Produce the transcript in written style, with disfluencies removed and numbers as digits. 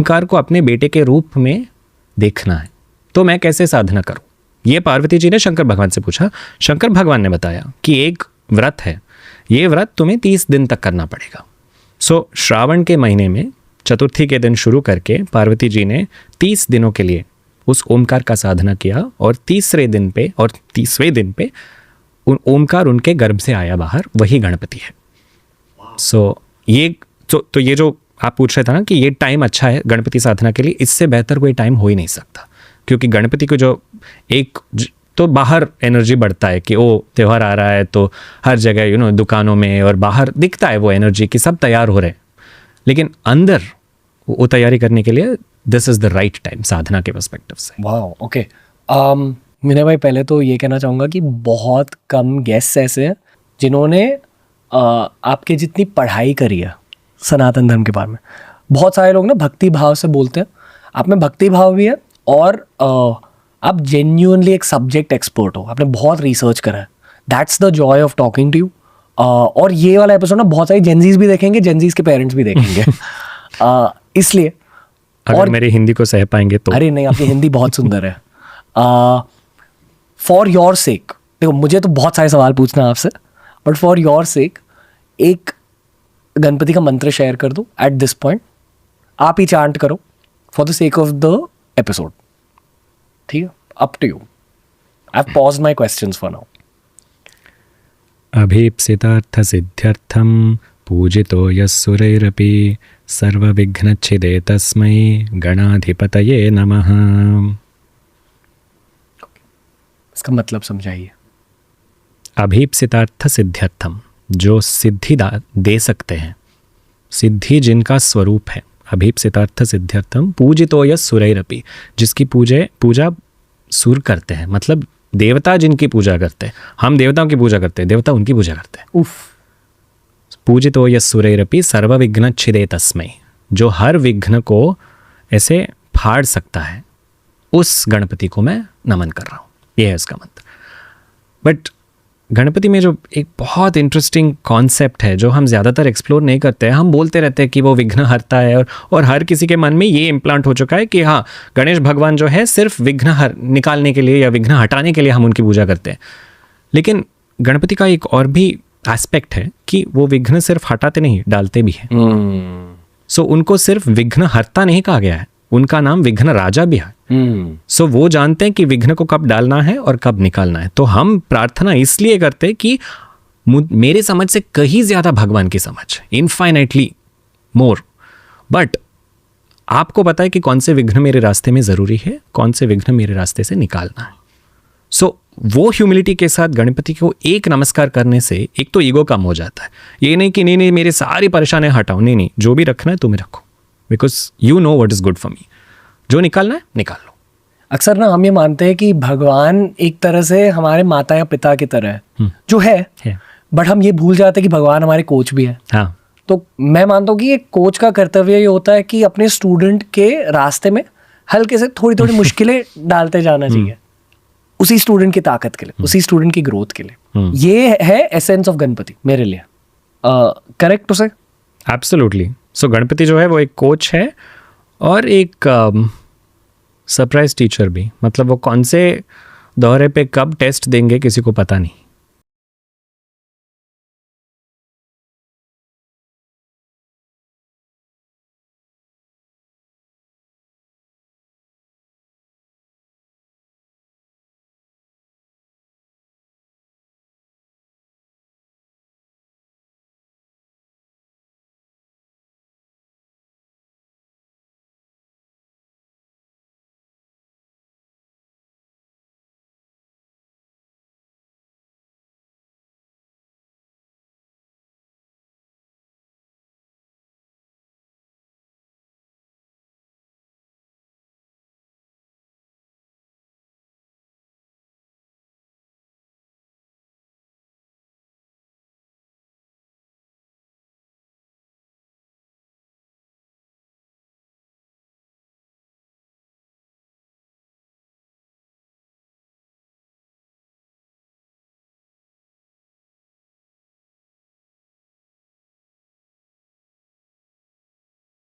ओमकार को अपने बेटे के रूप में देखना है, तो मैं कैसे साधना करूं? ये पार्वती जी ने शंकर भगवान से पूछा। शंकर भगवान ने बताया कि एक व्रत है, ये व्रत तुम्हें 30 दिन तक करना पड़ेगा। सो श्रावण के महीने में चतुर्थी के दिन शुरू करके पार्वती जी ने 30 दिनों के लिए उस ओमकार का साधना किया, और 30वें दिन पे ओमकार उनके गर्भ से आया बाहर, वही गणपति है। सो ये तो ये जो आप पूछ रहे थे ना कि ये टाइम अच्छा है गणपति साधना के लिए, इससे बेहतर कोई टाइम हो ही नहीं सकता, क्योंकि गणपति को जो तो बाहर एनर्जी बढ़ता है कि ओ त्यौहार आ रहा है, तो हर जगह दुकानों में और बाहर दिखता है वो एनर्जी कि सब तैयार हो रहे हैं, लेकिन अंदर वो तैयारी करने के लिए this is the right time साधना के पर्सपेक्टिव से। Wow, okay. विनय भाई, पहले तो ये कहना चाहूँगा कि बहुत कम गेस्ट्स ऐसे हैं जिन्होंने आपके जितनी पढ़ाई करी है सनातन धर्म के बारे में। बहुत सारे लोग ना भक्ति भाव से बोलते हैं, आप में भक्ति भाव भी है, और आप जेन्युइनली एक सब्जेक्ट एक्सपर्ट हो, आपने बहुत रिसर्च करा है। That's the joy of talking to you. और ये वाला एपिसोड ना बहुत सारी जेनजीज भी देखेंगे, जेनजीज के पेरेंट्स भी देखेंगे। इसलिए अगर मेरी हिंदी को सह पाएंगे तो। अरे नहीं, आपकी हिंदी बहुत सुंदर है। फॉर योर सेक, देखो मुझे तो बहुत सारे सवाल पूछना है आपसे, बट फॉर योर सेक एक गणपति का मंत्र शेयर कर दो एट दिस पॉइंट। आप ही चांट करो for the sake of the episode, ठीक है? Up to you. I have paused my questions for now. अभीप्सितार्थ सिद्ध्यर्थम पूजितो यस्सुरैरपि सर्वविघ्नच्छिदे तस्मै गणाधिपतये नमः। इसका मतलब समझाइए। अभीप्सितार्थ सिद्ध्यर्थम, जो सिद्धि दे सकते हैं, सिद्धि जिनका स्वरूप है। अभीप्सितार्थ सिद्ध्यर्थम पूजितो यस्सुरैरपि, जिसकी पूजा सुर करते हैं, मतलब देवता जिनकी पूजा करते हैं। हम देवताओं की पूजा करते हैं, देवता उनकी पूजा करते हैं। उफ। पूजितो यस्सुरैरपि सर्वविघ्नच्छिदे तस्मै, जो हर विघ्न को ऐसे फाड़ सकता है, उस गणपति को मैं नमन कर रहा हूँ। ये है उसका मंत्र। बट गणपति में जो एक बहुत इंटरेस्टिंग कॉन्सेप्ट है जो हम ज़्यादातर एक्सप्लोर नहीं करते हैं, हम बोलते रहते हैं कि वो विघ्न हरता है, और हर किसी के मन में ये इम्प्लांट हो चुका है कि हाँ, गणेश भगवान जो है सिर्फ विघ्न निकालने के लिए या विघ्न हटाने के लिए हम उनकी पूजा करते हैं। लेकिन गणपति का एक और भी एस्पेक्ट है कि वो विघ्न सिर्फ हटाते नहीं, डालते भी हैं। सो उनको सिर्फ विघ्न हरता नहीं कहा गया है, उनका नाम विघ्न राजा भी है। सो वो जानते हैं कि विघ्न को कब डालना है और कब निकालना है। तो हम प्रार्थना इसलिए करते हैं कि मेरे समझ से कहीं ज्यादा भगवान की समझ, इनफाइनाइटली मोर। बट आपको पता है कि कौन से विघ्न मेरे रास्ते में जरूरी है, कौन से विघ्न मेरे रास्ते से निकालना है। सो वो ह्यूमिलिटी के साथ गणपति को एक नमस्कार करने से एक तो ईगो कम हो जाता है। ये नहीं कि नहीं मेरी सारी परेशानियां हटाओ, नहीं, जो भी रखना है तुम्हें रखो, because you know what is good for me. जो निकालना है निकाल लो। अक्सर ना हम ये मानते हैं कि भगवान एक तरह से हमारे माता या पिता की तरह है, जो है। बट हम ये भूल जाते हैं कि भगवान हमारे कोच भी है। हाँ। तो मैं मानता हूँ कि एक कोच का कर्तव्य ये होता है कि अपने स्टूडेंट के रास्ते में हल्के से थोड़ी थोड़ी मुश्किलें डालते जाना चाहिए, उसी स्टूडेंट की ताकत के लिए, उसी स्टूडेंट की ग्रोथ के लिए। ये है एसेंस ऑफ गणपति मेरे लिए। करेक्ट टू से? एब्सोल्युटली। सो गणपति जो है वो एक कोच है और एक सरप्राइज टीचर भी। मतलब वो कौन से दौरे पे कब टेस्ट देंगे किसी को पता नहीं।